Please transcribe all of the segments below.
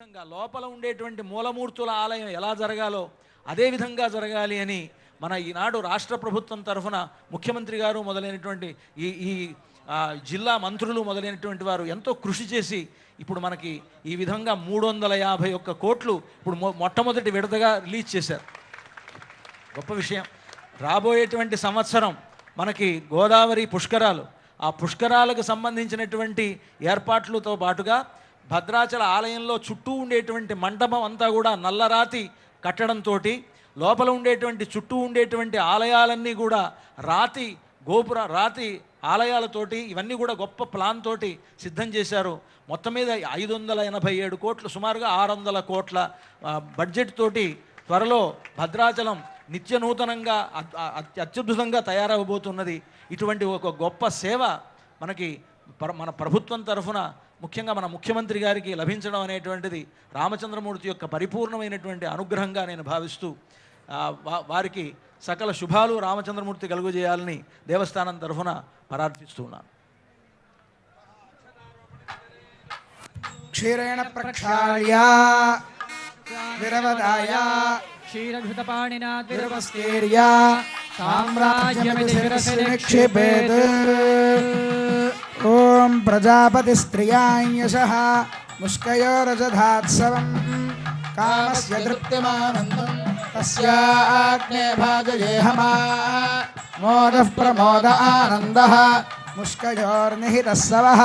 లోపల ఉండేటువంటి మూలమూర్తుల ఆలయం ఎలా జరగాలో అదే విధంగా జరగాలి అని మన ఈనాడు రాష్ట్ర ప్రభుత్వం తరఫున ముఖ్యమంత్రి గారు మొదలైనటువంటి ఈ జిల్లా మంత్రులు మొదలైనటువంటి వారు ఎంతో కృషి చేసి ఇప్పుడు మనకి ఈ విధంగా 351 కోట్లు ఇప్పుడు మొట్టమొదటి విడతగా రిలీజ్ చేశారు. గొప్ప విషయం. రాబోయేటువంటి సంవత్సరం మనకి గోదావరి పుష్కరాలు, ఆ పుష్కరాలకు సంబంధించినటువంటి ఏర్పాట్లతో పాటుగా భద్రాచల ఆలయంలో చుట్టూ ఉండేటువంటి మండపం అంతా కూడా నల్లరాతి కట్టడంతో లోపల ఉండేటువంటి చుట్టూ ఉండేటువంటి ఆలయాలన్నీ కూడా రాతి ఆలయాలతోటి ఇవన్నీ కూడా గొప్ప ప్లాన్ తోటి సిద్ధం చేశారు. మొత్తం మీద 587 కోట్లు, సుమారుగా 600 కోట్ల బడ్జెట్ తోటి త్వరలో భద్రాచలం నిత్య నూతనంగా అత్యద్భుతంగా తయారవబోతున్నది. ఇటువంటి ఒక గొప్ప సేవ మనకి మన ప్రభుత్వం తరఫున ముఖ్యంగా మన ముఖ్యమంత్రి గారికి లభించడం అనేటువంటిది రామచంద్రమూర్తి యొక్క పరిపూర్ణమైనటువంటి అనుగ్రహంగా నేను భావిస్తూ వారికి సకల శుభాలు రామచంద్రమూర్తి కలుగజేయాలని దేవస్థానం తరఫున ప్రార్థిస్తున్నాను. క్షీరేణ ప్రక్షాళ్య విరవదాయ క్షీరఘృతపాణినా విరవస్తేర్య సామ్రాజ్యమితి శిరసి నిక్షిపేత్. ఓం ప్రజాపతి స్త్రియాయశః ముష్కయోరజధాత్సవం కామస్య తృప్తిమానందం తస్యాగ్నే భాజయేహమా మోదః ప్రమోద ఆనందః ముష్కయోర్నిహితః సవః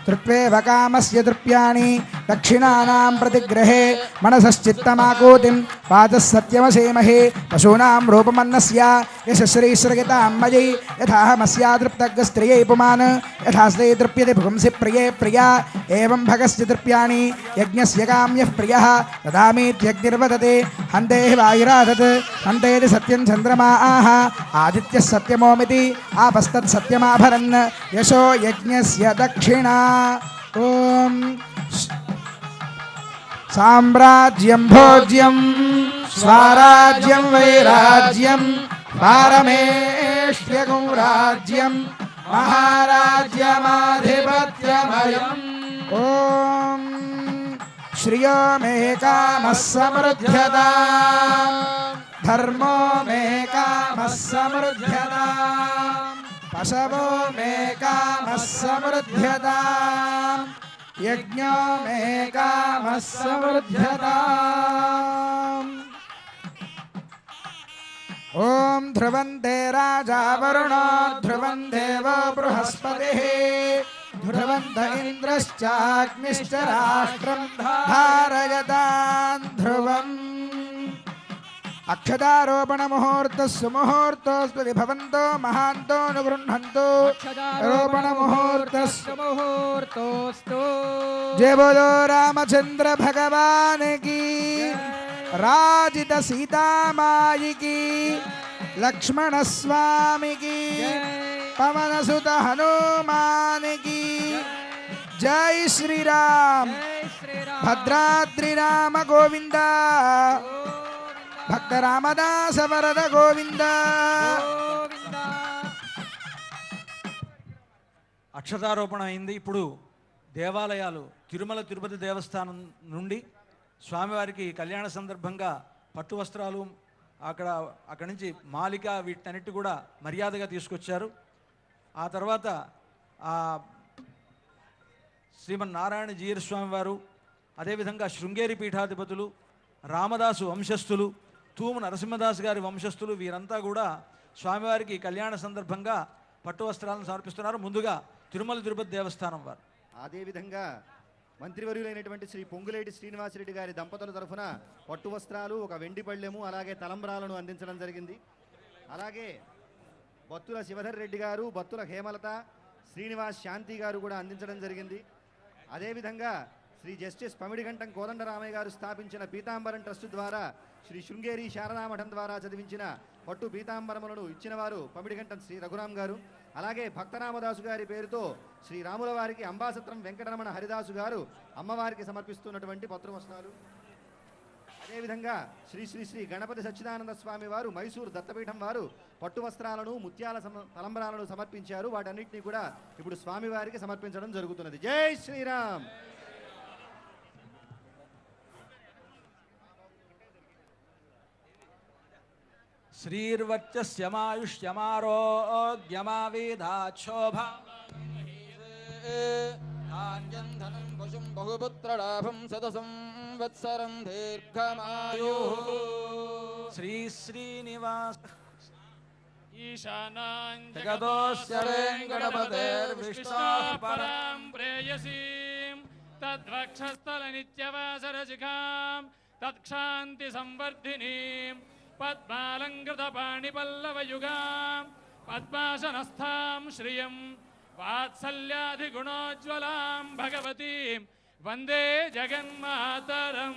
తృప్వేవ కామస్య తృప్యాణి దక్షిణానాం ప్రతిగ్రహే మనసశ్చిత్తమాకూతిం వాచः సత్యమసేమహే పశూనాం రూపమన్నస్య యశశ్రీశ్రగితాం మయి యథాహమస్యా తృప్తగ్స్త్రియై పుమాన్ యథాస్తే తృప్యతే పుంసి ప్రియే ప్రియా ఏవం భగస్య తృప్యాణి యజ్ఞస్య కామ్యః ప్రియః దదామీత్యగ్నిర్వదతే హంతే వాయురాదత్ హంతేతి సత్యం చంద్రమా ఆహ ఆదిత్యः సత్యమోమితి ఆపస్తత్ సత్యమాభరన్ యశో యజ్ఞస్య దక్షిణా. ఓం సామ్రాజ్యం భోజ్యం స్వరాజ్యం వైరాజ్యం పారమేష్యగం రాజ్యం మహారాజ్యమాధిపత్యమయం. ఓం శ్రియో మే కామః సమృద్ధ్యతా ధర్మో మే కామః సమృద్ధ్యతా పశవో మే కామః సమృద్ధ్యతా యజ్ఞో మే కామః సమృద్ధ్యతా. ఓం ధ్రువంతే రాజా వరుణో ధ్రువం దేవో బృహస్పతిః ధ్రువంత ఇంద్రశ్చాగ్నిశ్చ రాష్ట్రం ధారయతాన్ ధ్రువం. అక్షదారోపణ ముహూర్తస్సు ముహూర్తోస్తు విభవంతో మహాంతో అనుగృహంతో రోపణ ముహూర్తస్సు ముహూర్తోస్తు. జయ బోలో రామచంద్ర భగవానికి, రాజిత సీతామాయికి, లక్ష్మణ స్వామికి, పవనసుత హనుమానికి. జై శ్రీరామ్. భద్రాద్రి రామ గోవింద, భక్త రామదాస వరద గోవింద. అక్షతారోపణ అయింది. ఇప్పుడు దేవాలయాలు తిరుమల తిరుపతి దేవస్థానం నుండి స్వామివారికి కళ్యాణ సందర్భంగా పట్టు వస్త్రాలు అక్కడి నుంచి మాలిక వీటన్నిటి కూడా మర్యాదగా తీసుకొచ్చారు. ఆ తర్వాత శ్రీమన్నారాయణ జీయర్ స్వామి వారు, అదేవిధంగా శృంగేరి పీఠాధిపతులు, రామదాసు వంశస్థులు, తూము నరసింహదాస్ గారి వంశస్థులు, వీరంతా కూడా స్వామివారికి కళ్యాణ సందర్భంగా పట్టు వస్త్రాలను సమర్పిస్తున్నారు. ముందుగా తిరుమల తిరుపతి దేవస్థానం వారు. అదేవిధంగా మంత్రివర్యులైనటువంటి శ్రీ పొంగులేటి శ్రీనివాసరెడ్డి గారి దంపతుల తరఫున పట్టు వస్త్రాలు, ఒక వెండి పళ్ళెము, అలాగే తలంబ్రాలను అందించడం జరిగింది. అలాగే బత్తుల శివధర్ రెడ్డి గారు, బత్తుల హేమలత, శ్రీనివాస్ శాంతి గారు కూడా అందించడం జరిగింది. అదేవిధంగా శ్రీ జస్టిస్ పమిడిగంటం కోదండరామయ్య గారు స్థాపించిన పీతాంబరం ట్రస్ట్ ద్వారా శ్రీ శృంగేరి శారదామఠం ద్వారా చదివించిన పట్టు పీతాంబరములను ఇచ్చిన వారు పమిడిగంటం శ్రీ రఘురాం గారు. అలాగే భక్తరామదాసు గారి పేరుతో శ్రీ రాముల వారికి అంబాసత్రం వెంకటరమణ హరిదాసు గారు అమ్మవారికి సమర్పిస్తున్నటువంటి పత్రు వస్త్రాలు. అదేవిధంగా శ్రీ శ్రీ శ్రీ గణపతి సచ్చిదానంద స్వామి వారు మైసూరు దత్తపీఠం వారు పట్టు వస్త్రాలను, ముత్యాల తలంబరాలను సమర్పించారు. వాటన్నిటినీ కూడా ఇప్పుడు స్వామివారికి సమర్పించడం జరుగుతున్నది. జై శ్రీరామ్. శ్రీర్వర్చస్యమాయుష్యమారోగ్యమావేదాక్షోభ ధాన్యం ధనం పశుం బహుపుత్రలాభం శతసంవత్సరం దీర్ఘమాయుః. శ్రీ శ్రీనివాస ఈశానాం జగదోస్య వెంకటపతేర్విష్ణోః పరాం ప్రేయసీం తద్వక్షస్థల నిత్యవాసరశిఖాం తత్క్షాంతి సంవర్ధినీం పద్మాలంకృత పాణిపల్లవయుగాం పద్మాసనస్థాం శ్రియం వాత్సల్యాధిగుణోజ్వలాం భగవతీం వందే జగన్మాతరం.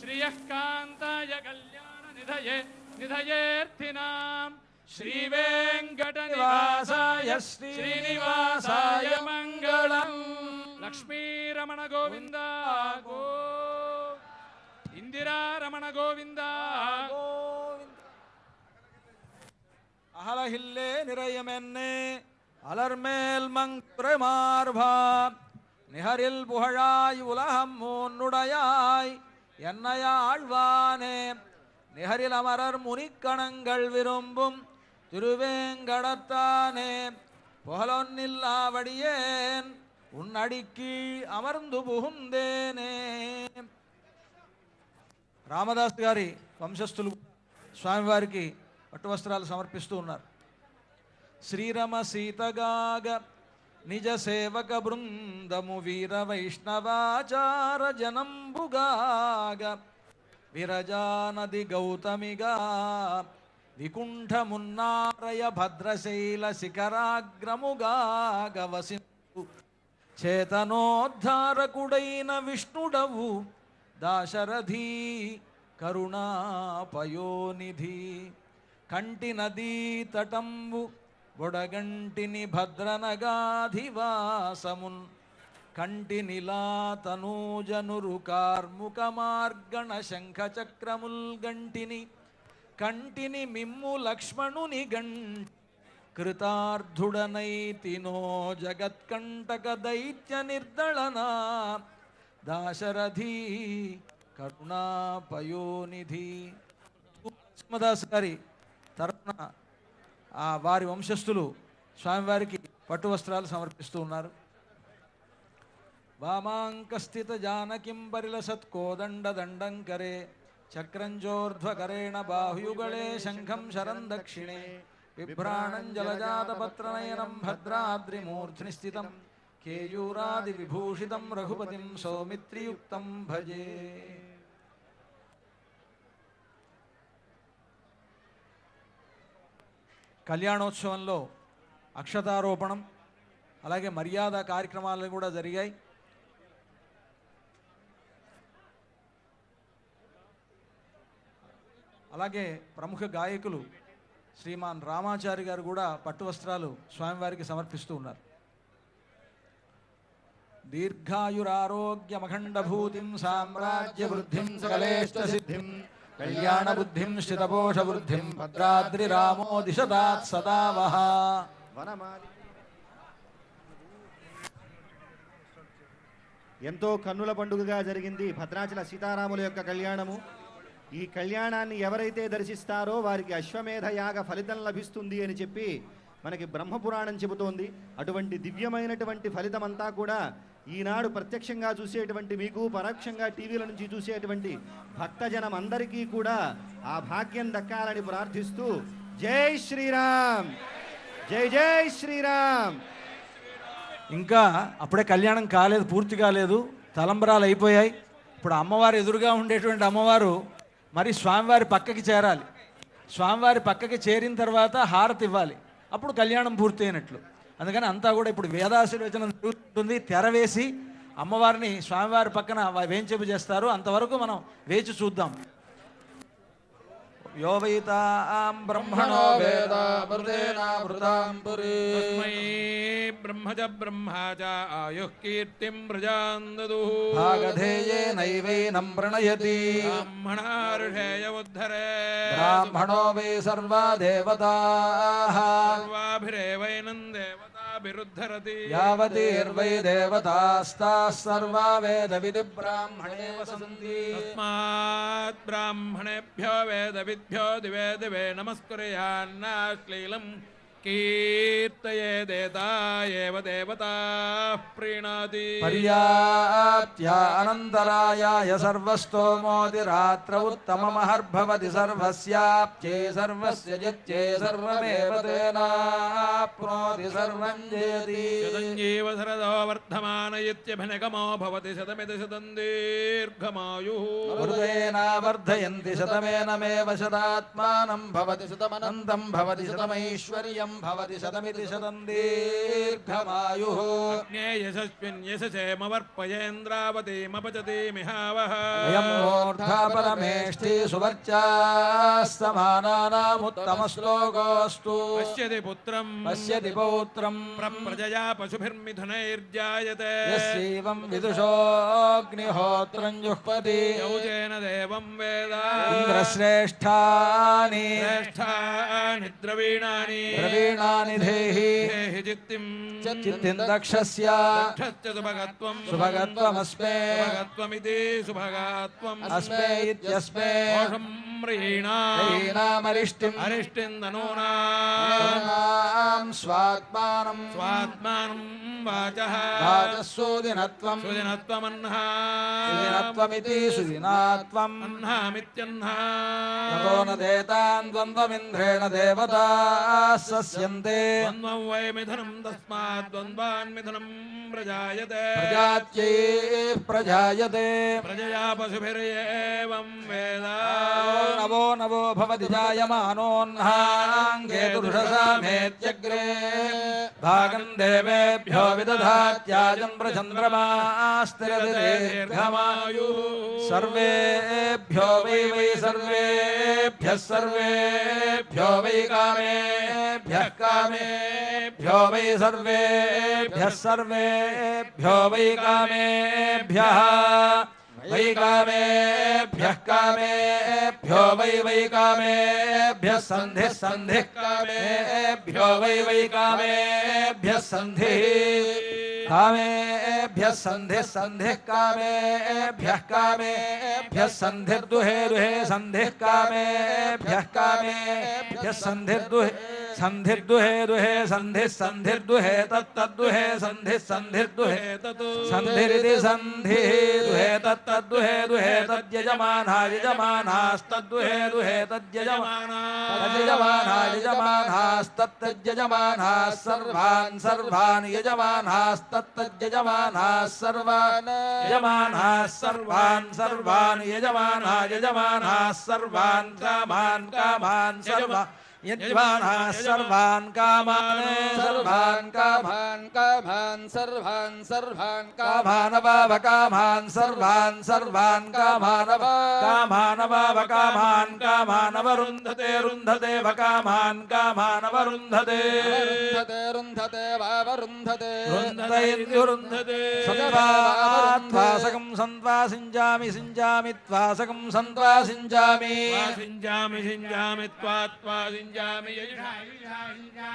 శ్రియః కాంతాయ కళ్యాణ నిధయేర్థినాం శ్రీవేంకట నివాసాయ శ్రీనివాసాయ మంగళం. లక్ష్మీరమణ గోవింద గో ఇందిరారమణ గోవింద அகலகில்லே நிறையமென்னே அலர்மேல் மங்குரமார்பா நிகரில் புகழாய் உலகம் மூன்னுடையாய் என்னையாழ்வானே நிகரில் அமரர் முனிக்கணங்கள் விரும்பும் திருவேங்கடத்தானே புகழொன்னில்லாவடியேன் உன்னடிக்கீழ் అమర్ందు புகுந்தேனே. రామదాస్ గారి వంశస్థులు స్వామివారికి పట్టు వస్త్రాలు సమర్పిస్తూ ఉన్నారు. శ్రీరమ సీతగాగ నిజ సేవక బృందము వీర వైష్ణవాచార జనంబుగాగ విరజానది గౌతమిగా వికుంఠమున్నారయ భద్రశైల శిఖరాగ్రముగాగ వసింతు చేతనోద్ధారకుడైన విష్ణుడవు దాశరథీ కరుణాపయోనిధి కంటి నదీ తటంబు బొడగంటిని భద్రనగాధివాసమున్ కంటి నిలాతనూజనురు కార్ముక మార్గణ శంఖ చక్రముల్ గంటిని కంటిని మిమ్ము లక్ష్మణుని గంటి కృతార్థుడనైతినో జగత్కంటక దైత్య నిర్దళనా దాశరథీ కరుణాపయోనిధి. నరసింహదాస్ గారి తరఫున వారి వంశస్థులు స్వామివారికి పట్టు వస్త్రాలు సమర్పిస్తూ ఉన్నారు. వామాంకస్థిత జానకిం పరిలసత్కోదండ దండంకరే చక్రంజోర్ధ్వకరేణ బాహుయుగళే శంఖం శరం దక్షిణే బిభ్రాణం జలజాతపత్రనయనం భద్రాద్రిమూర్ధ్ని స్థితం కేయూరాది విభూషితం రఘుపతిం సౌమిత్రియుక్తం భజే. కళ్యాణోత్సవంలో అక్షతారోపణం అలాగే మర్యాద కార్యక్రమాలు కూడా జరిగాయి. అలాగే ప్రముఖ గాయకులు శ్రీమాన్ రామాచారి గారు కూడా పట్టు వస్త్రాలు స్వామివారికి సమర్పిస్తూ ఉన్నారు. దీర్ఘాయురారోగ్యమఖండభూతిం సామ్రాజ్య వృద్ధిం సకలేష్ట సిద్ధిం కళ్యాణ బుద్ధిం స్థితపోష వృద్ధిం భద్రాద్రి రామో దిశదాత్ సదా వహ. ఎంతో కన్నుల పండుగగా జరిగింది భద్రాచల సీతారాముల యొక్క కళ్యాణము. ఈ కళ్యాణాన్ని ఎవరైతే దర్శిస్తారో వారికి అశ్వమేధ యాగ ఫలితం లభిస్తుంది అని చెప్పి మనకి బ్రహ్మపురాణం చెబుతోంది. అటువంటి దివ్యమైనటువంటి ఫలితం అంతా కూడా ఈనాడు ప్రత్యక్షంగా చూసేటువంటి మీకు, పరోక్షంగా టీవీల నుంచి చూసేటువంటి భక్తజనం అందరికీ కూడా ఆ భాగ్యం దక్కాలని ప్రార్థిస్తూ జై శ్రీరామ్, జై జై శ్రీరామ్. ఇంకా అప్పుడే కళ్యాణం కాలేదు, పూర్తి కాలేదు, తలంబరాలు అయిపోయాయి. ఇప్పుడు అమ్మవారు ఎదురుగా ఉండేటువంటి అమ్మవారు మరి స్వామివారి పక్కకి చేరాలి. స్వామివారి పక్కకి చేరిన తర్వాత హారతి ఇవ్వాలి, అప్పుడు కళ్యాణం పూర్తి అయినట్లు. అందుకని అంతా కూడా ఇప్పుడు వేదాశీర్వచనం జరుగుతుంది. తెర వేసి అమ్మవారిని స్వామివారి పక్కన వేంచేపు చేస్తారు. అంతవరకు మనం వేచి చూద్దాం. यो वैतां ब्रह्मणो वेदामृतेनामृतां पुरी तस्मै ब्रह्मज ब्रह्माच आयुः कीर्तिं प्रजां ददुः भागधेयेनैवैनं प्रणयति ब्राह्मणार्षेय उद्धरे ब्राह्मणो वै सर्वा देवताः सर्वाभिरेवैनं देवताभिः विरुद्धरति यावतीर्वै देवतास्ताः सर्वा वेदविधिब्राह्मणे वसन्ति तस्मात् ब्राह्मणेभ्यो वेदविद्भ्यो दिवे दिवे नमस्कुर्यान्नाश्लीलं कीर्तयेदेता एव देवताः प्रीणाति पर्याप्त्या अनन्तरायाय सर्वस्तोमोऽतिरात्र उत्तममहर्भवति सर्वस्याप्त्ये सर्वस्य जित्ये सर्वमेव तेनाप्नोति सर्वं जयति शतञ्जीव शरदो वर्धमान इत्यभिनगमो भवति शतमिति शतं दीर्घमायुः वृतेनावर्धयन्ति शतमेनमेव शतात्मानं भवति शतमनन्तं भवति शतमैश्वर्यं भवति शतमिति शतं दीर्घमायुः अग्ने यशस्विन् यशसेमवर्पयेन्द्रावतीमपचति मिहावः अयं मूर्धा परमेष्टि सुवर्चास्तमानानामुत्तमश्लोकोऽस्तु पश्यति पुत्रं पश्यति पौत्रं प्रजया पशुभिर्मिथुनैर्जायते यस्यैवं विदुषोऽग्निहोत्रं जुह्वति यौजेन देवं वेद इन्द्रश्रेष्ठानि श्रेष्ठानि द्रवीणानि द्रवीणानि देहि देहि चित्तिं चित्तिं दक्षस्य दक्षस्य सुभगत्वं सुभगत्वमस्मे सुभगत्वमिति सुभगात्वम् अस्मे इत्यस्मे दोषं म्रीणाम् हीनामरिष्टिम् अरिष्टिं तनूनां तनूनां स्वात्मानं स्वात्मानं वाचः वाचस्सूदिनत्वं सुजनत्वमह्ना सुदिनत्वमिति सुदिनात्वम् अह्नामित्यह्ना ततो न देतान् द्वन्द्वमिन्द्रेण देवताः सस्यन्ते द्वन्द्वं वै मिथुनं तस्मात् द्वन्द्वान्मिथुनं प्रजायते प्रजात्यै प्रजायते प्रजया पशुभिरेवं वेद नवो नवो भवति जायमानोऽह्नाङ्गेतुषसामेत्यग्रे भागं देवेभ्यो विदधात्याजं प्रचन्द्रमास्तिरति दीर्घमायुः सर्वेभ्यो वै सर्वेभ्यः सर्वेभ्यो वै कामेभ्यः कामेभ्यो वै सर्वेभ्यः सर्वेभ्यो वै कामेभ्यः वै कामेभ्यः कामेभ्यो वै कामेभ्यः सन्धिः सन्धिः कामेभ्यो वै कामेभ्यः सन्धिः कामेभ्यः सन्धिः सन्धिः कामेभ्यः कामेभ्यः सन्धिर्दुहे दुहे सन्धिः कामेभ्यः सन्धिर्दुहे सन्धिर्दुहे दुहे सन्धिः सन्धिर्दुहे तत्तद्दुहे सन्धिः सन्धिर्दुहे सन्धिरिति सन्धिः दुहे तत्तद्दुहे दुहे तद्यजमानः यजमानस्तद्दुहे दुहे तद्यजमानस्तत्तद्यजमानः सर्वान् सर्वान् यजमानस्तत्तद्यजमानः सर्वान् यजमानः सर्वान् सर्वान् यजमानः यजमानः सर्वान् कामान् कामान् सर्वान् यजमानः सर्वान् कामान् सर्वान् कामान् कामान् सर्वान् सर्वान् कामानवाव कामान् सर्वान् सर्वान् कामानव कामानवाव कामान् कामानवरुन्धते रुन्धते वकामान् कामानवरुन्धते रुन्धते रुन्धते वावरुन्धते रुन्धते इत्युरुन्धते सन्त्वात्वासकं सन्त्वासिञ्जामि सिञ्जामि त्वासकं सन्त्वासिञ्जामि सिञ्जामि सिञ्जामि त्वा सिञ्जामि